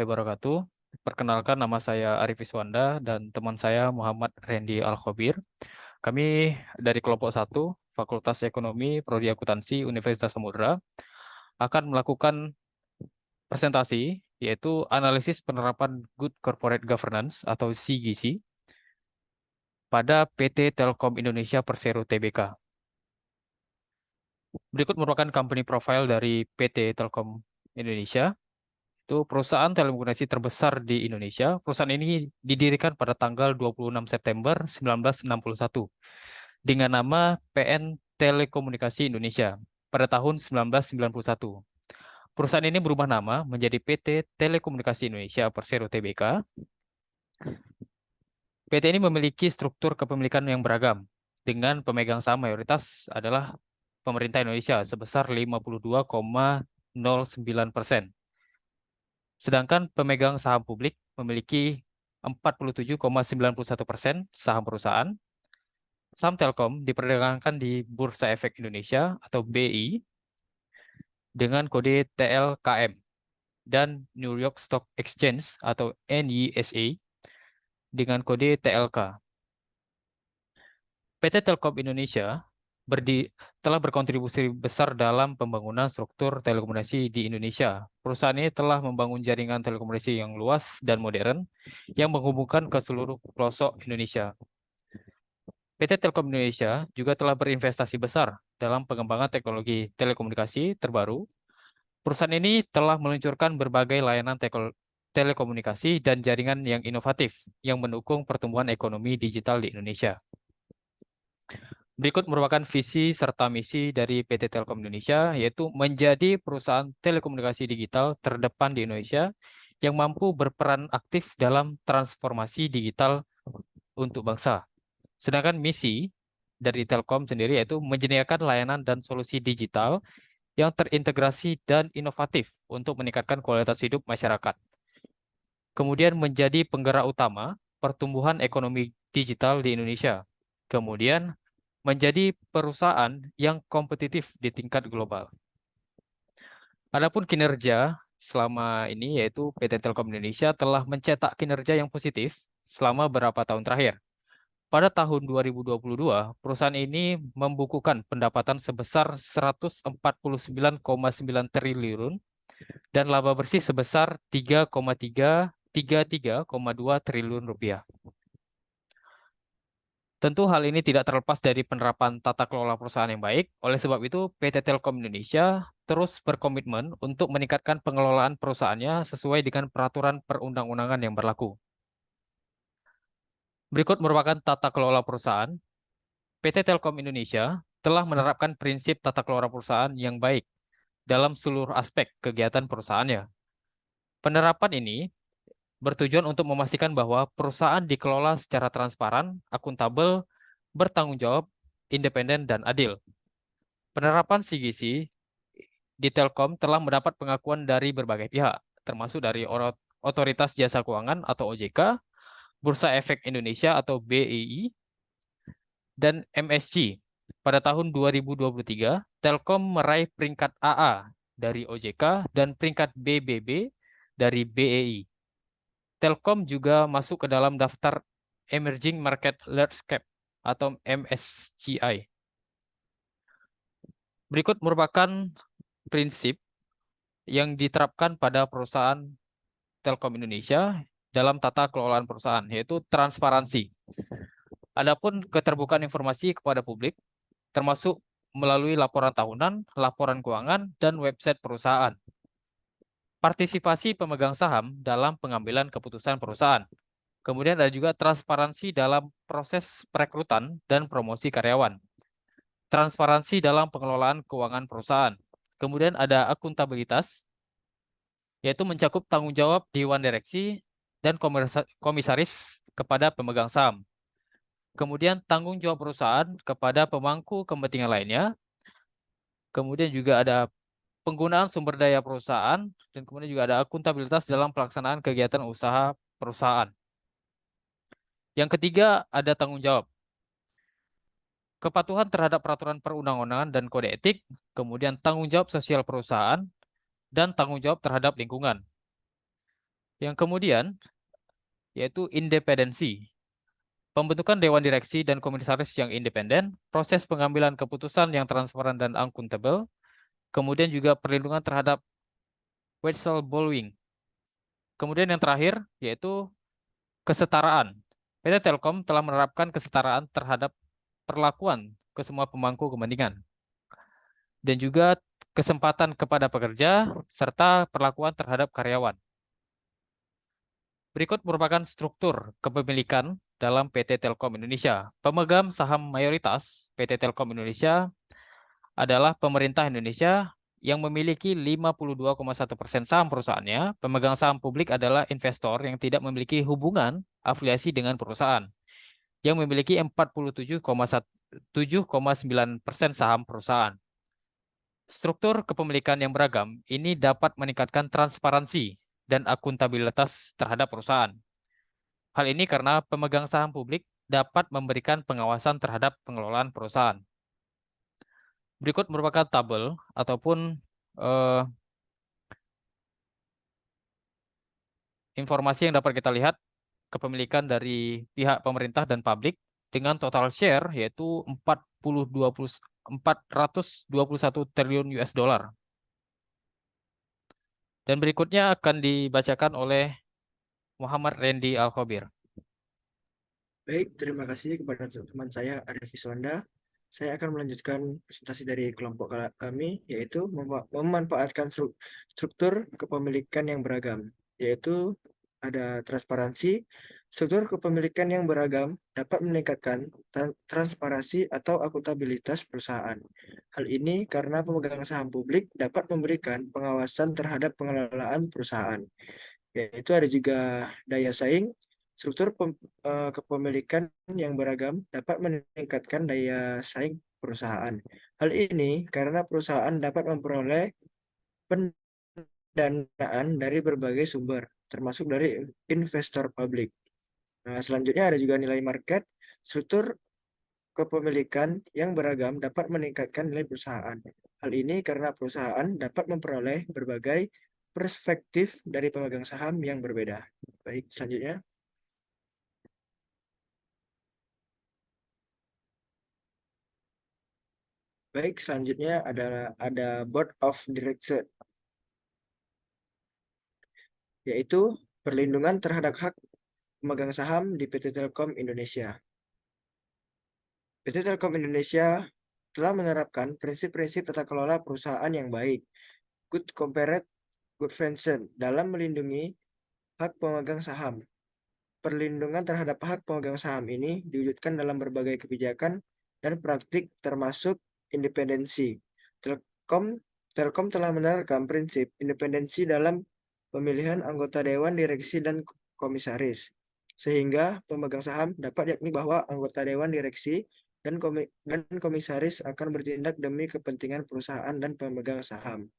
Wabarakatuh. Perkenalkan, nama saya Arif Iswanda dan teman saya Muhammad Randy Al-Khobir. Kami dari kelompok 1, Fakultas Ekonomi, Prodi Akuntansi, Universitas Samudra, akan melakukan presentasi, yaitu analisis penerapan Good Corporate Governance atau CGC pada PT Telkom Indonesia Persero Tbk. Berikut merupakan company profile dari PT Telkom Indonesia. Itu perusahaan telekomunikasi terbesar di Indonesia. Perusahaan ini didirikan pada tanggal 26 September 1961 dengan nama PN Telekomunikasi Indonesia pada tahun 1991. Perusahaan ini berubah nama menjadi PT Telekomunikasi Indonesia Persero Tbk. PT ini memiliki struktur kepemilikan yang beragam dengan pemegang saham mayoritas adalah pemerintah Indonesia sebesar 52,09%. Sedangkan pemegang saham publik memiliki 47,91% saham perusahaan. Saham Telkom diperdagangkan di Bursa Efek Indonesia atau BI dengan kode TLKM dan New York Stock Exchange atau NYSE dengan kode TLK. PT Telkom Indonesia telah berkontribusi besar dalam pembangunan struktur telekomunikasi di Indonesia. Perusahaan ini telah membangun jaringan telekomunikasi yang luas dan modern yang menghubungkan ke seluruh pelosok Indonesia. PT Telkom Indonesia juga telah berinvestasi besar dalam pengembangan teknologi telekomunikasi terbaru. Perusahaan ini telah meluncurkan berbagai layanan telekomunikasi dan jaringan yang inovatif yang mendukung pertumbuhan ekonomi digital di Indonesia. Berikut merupakan visi serta misi dari PT Telkom Indonesia, yaitu menjadi perusahaan telekomunikasi digital terdepan di Indonesia yang mampu berperan aktif dalam transformasi digital untuk bangsa. Sedangkan misi dari Telkom sendiri yaitu menyediakan layanan dan solusi digital yang terintegrasi dan inovatif untuk meningkatkan kualitas hidup masyarakat. Kemudian menjadi penggerak utama pertumbuhan ekonomi digital di Indonesia. Kemudian menjadi perusahaan yang kompetitif di tingkat global. Adapun kinerja selama ini yaitu PT Telkom Indonesia telah mencetak kinerja yang positif selama beberapa tahun terakhir. Pada tahun 2022, perusahaan ini membukukan pendapatan sebesar 149,9 triliun dan laba bersih sebesar 3,2 triliun rupiah. Tentu hal ini tidak terlepas dari penerapan tata kelola perusahaan yang baik. Oleh sebab itu, PT Telkom Indonesia terus berkomitmen untuk meningkatkan pengelolaan perusahaannya sesuai dengan peraturan perundang-undangan yang berlaku. Berikut merupakan tata kelola perusahaan. PT Telkom Indonesia telah menerapkan prinsip tata kelola perusahaan yang baik dalam seluruh aspek kegiatan perusahaannya. Penerapan ini bertujuan untuk memastikan bahwa perusahaan dikelola secara transparan, akuntabel, bertanggung jawab, independen, dan adil. Penerapan CGC di Telkom telah mendapat pengakuan dari berbagai pihak, termasuk dari Otoritas Jasa Keuangan atau OJK, Bursa Efek Indonesia atau BEI, dan MSC. Pada tahun 2023, Telkom meraih peringkat AA dari OJK dan peringkat BBB dari BEI. Telkom juga masuk ke dalam daftar Emerging Market Large Cap atau MSCI. Berikut merupakan prinsip yang diterapkan pada perusahaan Telkom Indonesia dalam tata kelolaan perusahaan, yaitu transparansi. Adapun keterbukaan informasi kepada publik, termasuk melalui laporan tahunan, laporan keuangan, dan website perusahaan. Partisipasi pemegang saham dalam pengambilan keputusan perusahaan. Kemudian ada juga transparansi dalam proses perekrutan dan promosi karyawan. Transparansi dalam pengelolaan keuangan perusahaan. Kemudian ada akuntabilitas, yaitu mencakup tanggung jawab Dewan Direksi dan komisaris kepada pemegang saham. Kemudian tanggung jawab perusahaan kepada pemangku kepentingan lainnya. Kemudian juga ada penggunaan sumber daya perusahaan, dan kemudian juga ada akuntabilitas dalam pelaksanaan kegiatan usaha perusahaan. Yang ketiga, ada tanggung jawab. Kepatuhan terhadap peraturan perundang-undangan dan kode etik, kemudian tanggung jawab sosial perusahaan, dan tanggung jawab terhadap lingkungan. Yang kemudian yaitu independensi. Pembentukan dewan direksi dan komisaris yang independen, proses pengambilan keputusan yang transparan dan akuntabel, kemudian juga perlindungan terhadap whistleblowing. Kemudian yang terakhir yaitu kesetaraan. PT Telkom telah menerapkan kesetaraan terhadap perlakuan ke semua pemangku kepentingan dan juga kesempatan kepada pekerja serta perlakuan terhadap karyawan. Berikut merupakan struktur kepemilikan dalam PT Telkom Indonesia. Pemegang saham mayoritas PT Telkom Indonesia adalah pemerintah Indonesia yang memiliki 52,1% saham perusahaannya. Pemegang saham publik adalah investor yang tidak memiliki hubungan afiliasi dengan perusahaan, yang memiliki 47,9% saham perusahaan. Struktur kepemilikan yang beragam ini dapat meningkatkan transparansi dan akuntabilitas terhadap perusahaan. Hal ini karena pemegang saham publik dapat memberikan pengawasan terhadap pengelolaan perusahaan. Berikut merupakan tabel ataupun eh, informasi yang dapat kita lihat kepemilikan dari pihak pemerintah dan publik dengan total share yaitu 421 triliun US dollar. Dan berikutnya akan dibacakan oleh Muhammad Randy Al-Khobir. Baik, terima kasih kepada teman saya Arif Iswanda. Saya akan melanjutkan presentasi dari kelompok kami, yaitu memanfaatkan struktur kepemilikan yang beragam, yaitu ada transparansi. Struktur kepemilikan yang beragam dapat meningkatkan transparansi atau akuntabilitas perusahaan. Hal ini karena pemegang saham publik dapat memberikan pengawasan terhadap pengelolaan perusahaan. Yaitu ada juga daya saing. Struktur kepemilikan yang beragam dapat meningkatkan daya saing perusahaan. Hal ini karena perusahaan dapat memperoleh pendanaan dari berbagai sumber, termasuk dari investor publik. Nah, selanjutnya ada juga nilai market. Struktur kepemilikan yang beragam dapat meningkatkan nilai perusahaan. Hal ini karena perusahaan dapat memperoleh berbagai perspektif dari pemegang saham yang berbeda. Baik, selanjutnya. Baik, selanjutnya ada Board of Directors, yaitu perlindungan terhadap hak pemegang saham di PT Telkom Indonesia. PT Telkom Indonesia telah menerapkan prinsip-prinsip tata kelola perusahaan yang baik, good corporate governance dalam melindungi hak pemegang saham. Perlindungan terhadap hak pemegang saham ini diwujudkan dalam berbagai kebijakan dan praktik termasuk independensi. Telkom telah menerapkan prinsip independensi dalam pemilihan anggota dewan direksi dan komisaris, sehingga pemegang saham dapat yakni bahwa anggota dewan direksi dan komisaris akan bertindak demi kepentingan perusahaan dan pemegang saham.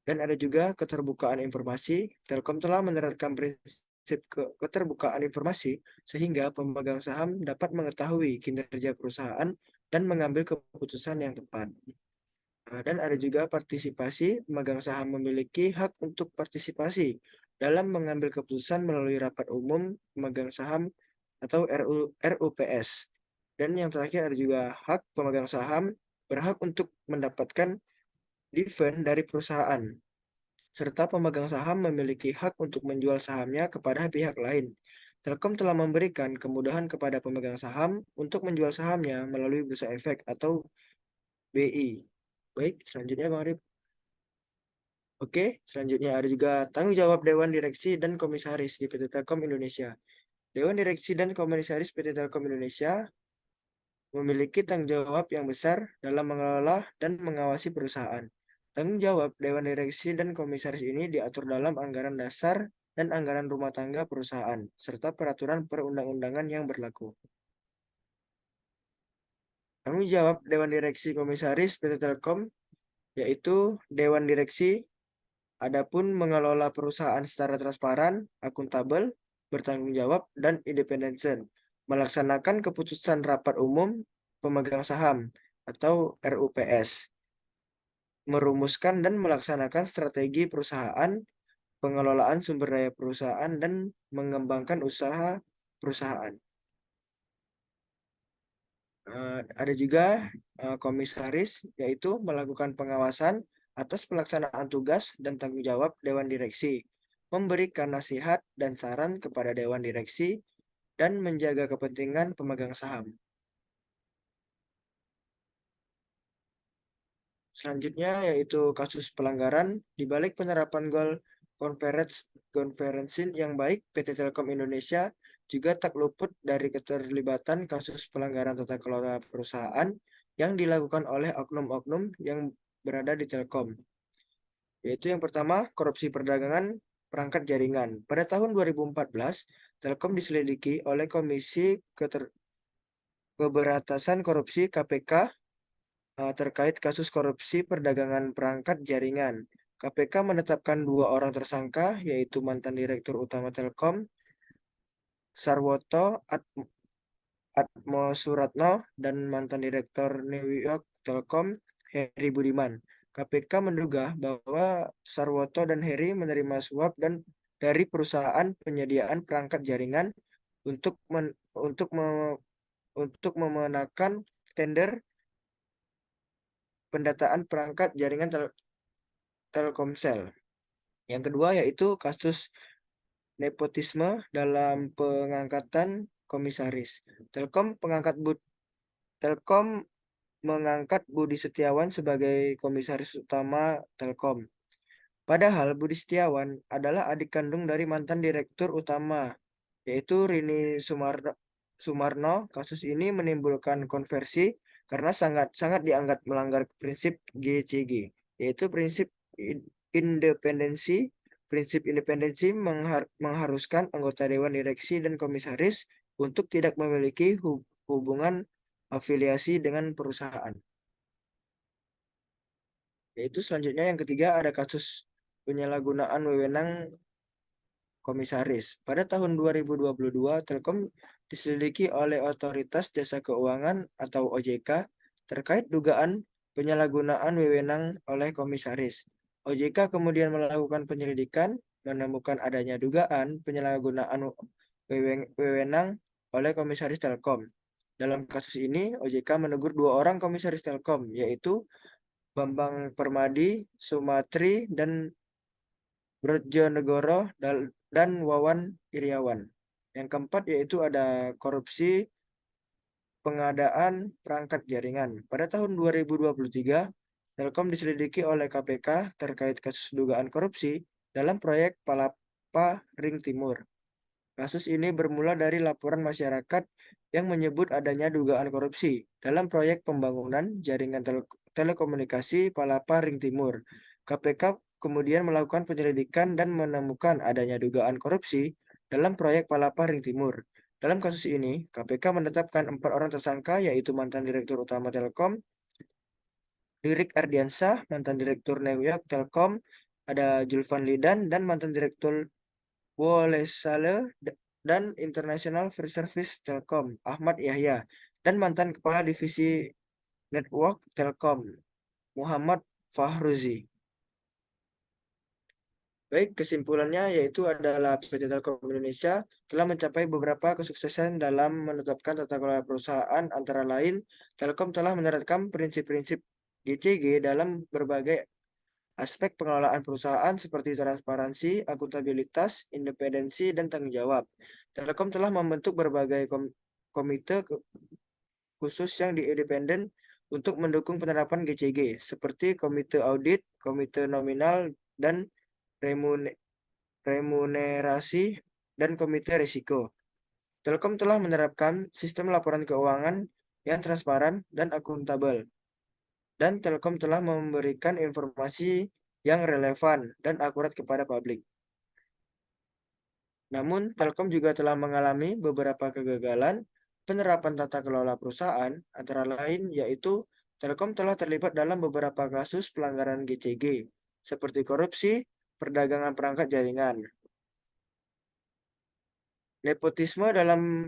Dan ada juga keterbukaan informasi. Telkom telah menerapkan prinsip keterbukaan informasi sehingga pemegang saham dapat mengetahui kinerja perusahaan dan mengambil keputusan yang tepat. Dan ada juga partisipasi. Pemegang saham memiliki hak untuk partisipasi dalam mengambil keputusan melalui rapat umum pemegang saham atau RUPS. Dan yang terakhir ada juga hak pemegang saham berhak untuk mendapatkan dividend dari perusahaan, serta pemegang saham memiliki hak untuk menjual sahamnya kepada pihak lain. Telkom telah memberikan kemudahan kepada pemegang saham untuk menjual sahamnya melalui bursa efek atau BI. Baik, selanjutnya Bang Rip. Oke, selanjutnya ada juga tanggung jawab Dewan Direksi dan Komisaris di PT Telkom Indonesia. Dewan Direksi dan Komisaris PT Telkom Indonesia memiliki tanggung jawab yang besar dalam mengelola dan mengawasi perusahaan. Tanggung jawab Dewan Direksi dan Komisaris ini diatur dalam anggaran dasar dan anggaran rumah tangga perusahaan, serta peraturan perundang-undangan yang berlaku. Tanggung jawab Dewan Direksi Komisaris PT Telkom yaitu Dewan Direksi adapun mengelola perusahaan secara transparan, akuntabel, bertanggung jawab, dan independen, melaksanakan keputusan rapat umum pemegang saham atau RUPS, merumuskan dan melaksanakan strategi perusahaan, pengelolaan sumber daya perusahaan, dan mengembangkan usaha perusahaan. Ada juga komisaris, yaitu melakukan pengawasan atas pelaksanaan tugas dan tanggung jawab Dewan Direksi, memberikan nasihat dan saran kepada Dewan Direksi, dan menjaga kepentingan pemegang saham. Selanjutnya yaitu kasus pelanggaran di balik penerapan goal conferencing yang baik, PT Telkom Indonesia juga tak luput dari keterlibatan kasus pelanggaran tata kelola perusahaan yang dilakukan oleh oknum-oknum yang berada di Telkom. Yaitu yang pertama, korupsi perdagangan perangkat jaringan. Pada tahun 2014, Telkom diselidiki oleh Komisi Pemberantasan Korupsi (KPK) terkait kasus korupsi perdagangan perangkat jaringan. KPK menetapkan 2 orang tersangka, yaitu mantan Direktur Utama Telkom, Sarwoto Atmosuratno, dan mantan Direktur New York Telkom, Heri Budiman. KPK menduga bahwa Sarwoto dan Heri menerima suap dari perusahaan penyediaan perangkat jaringan untuk memenangkan tender pendataan perangkat jaringan Telkomsel. Yang kedua yaitu kasus nepotisme dalam pengangkatan komisaris. Telkom mengangkat Budi Setiawan sebagai komisaris utama Telkom. Padahal Budi Setiawan adalah adik kandung dari mantan direktur utama, yaitu Rini Sumarno. Kasus ini menimbulkan kontroversi karena sangat dianggap melanggar prinsip GCG, yaitu independensi. Prinsip independensi mengharuskan anggota Dewan Direksi dan komisaris untuk tidak memiliki hubungan afiliasi dengan perusahaan. Yaitu selanjutnya yang ketiga ada kasus penyalahgunaan wewenang komisaris. Pada tahun 2022, Telkom diselidiki oleh Otoritas Jasa Keuangan atau OJK terkait dugaan penyalahgunaan wewenang oleh komisaris. OJK kemudian melakukan penyelidikan, menemukan adanya dugaan penyalahgunaan wewenang oleh komisaris Telkom. Dalam kasus ini, OJK menegur 2 orang komisaris Telkom, yaitu Bambang Permadi, Sumatri, dan Brojonegoro, dan Wawan Iriawan. Yang keempat yaitu ada korupsi pengadaan perangkat jaringan. Pada tahun 2023, Telkom diselidiki oleh KPK terkait kasus dugaan korupsi dalam proyek Palapa Ring Timur. Kasus ini bermula dari laporan masyarakat yang menyebut adanya dugaan korupsi dalam proyek pembangunan jaringan telekomunikasi Palapa Ring Timur. KPK kemudian melakukan penyelidikan dan menemukan adanya dugaan korupsi dalam proyek Palapa Ring Timur. Dalam kasus ini, KPK menetapkan 4 orang tersangka, yaitu mantan Direktur Utama Telkom, Lirik Ardiansah, mantan Direktur New York Telkom, ada Julvan Lidan, dan mantan Direktur Wolesale dan International Free Service Telkom, Ahmad Yahya, dan mantan Kepala Divisi Network Telkom, Muhammad Fahruzi. Baik, kesimpulannya yaitu adalah PT Telkom Indonesia telah mencapai beberapa kesuksesan dalam menetapkan tata kelola perusahaan, antara lain Telkom telah menerapkan prinsip-prinsip GCG dalam berbagai aspek pengelolaan perusahaan seperti transparansi, akuntabilitas, independensi, dan tanggung jawab. Telkom telah membentuk berbagai komite khusus yang independen untuk mendukung penerapan GCG, seperti komite audit, komite nominal dan remunerasi, dan komite risiko. Telkom telah menerapkan sistem laporan keuangan yang transparan dan akuntabel, dan Telkom telah memberikan informasi yang relevan dan akurat kepada publik. Namun, Telkom juga telah mengalami beberapa kegagalan penerapan tata kelola perusahaan, antara lain yaitu Telkom telah terlibat dalam beberapa kasus pelanggaran GCG, seperti korupsi, perdagangan perangkat jaringan, nepotisme dalam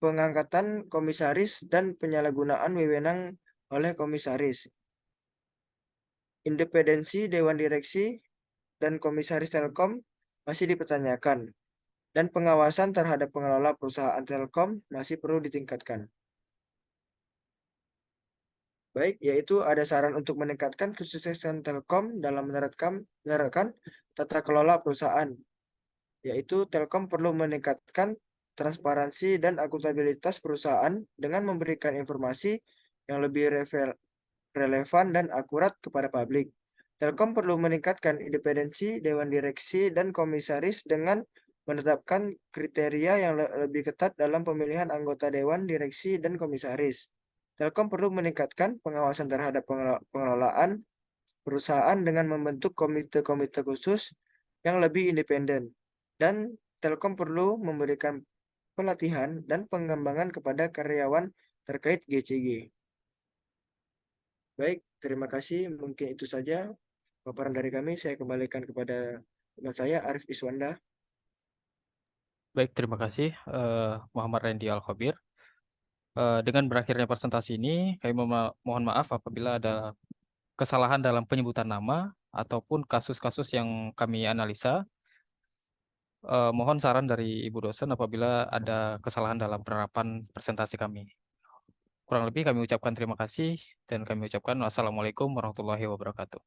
pengangkatan komisaris, dan penyalahgunaan wewenang oleh komisaris, independensi Dewan Direksi dan komisaris Telkom, masih dipertanyakan, dan pengawasan terhadap pengelola perusahaan Telkom masih perlu ditingkatkan. Baik, yaitu ada saran untuk meningkatkan kesuksesan Telkom dalam menerapkan tata kelola perusahaan, yaitu Telkom perlu meningkatkan transparansi dan akuntabilitas perusahaan dengan memberikan informasi yang lebih relevan dan akurat kepada publik. Telkom perlu meningkatkan independensi Dewan Direksi dan Komisaris dengan menetapkan kriteria yang lebih ketat dalam pemilihan anggota Dewan Direksi dan Komisaris. Telkom perlu meningkatkan pengawasan terhadap pengelolaan perusahaan dengan membentuk komite-komite khusus yang lebih independen. Dan Telkom perlu memberikan pelatihan dan pengembangan kepada karyawan terkait GCG. Baik, terima kasih. Mungkin itu saja paparan dari kami. Saya kembalikan kepada teman saya, Arif Iswanda. Baik, terima kasih Muhammad Randy Al-Khabir. Dengan berakhirnya presentasi ini, kami mohon maaf apabila ada kesalahan dalam penyebutan nama ataupun kasus-kasus yang kami analisa. Mohon saran dari Ibu dosen apabila ada kesalahan dalam penerapan presentasi kami. Kurang lebih kami ucapkan terima kasih dan kami ucapkan wassalamualaikum warahmatullahi wabarakatuh.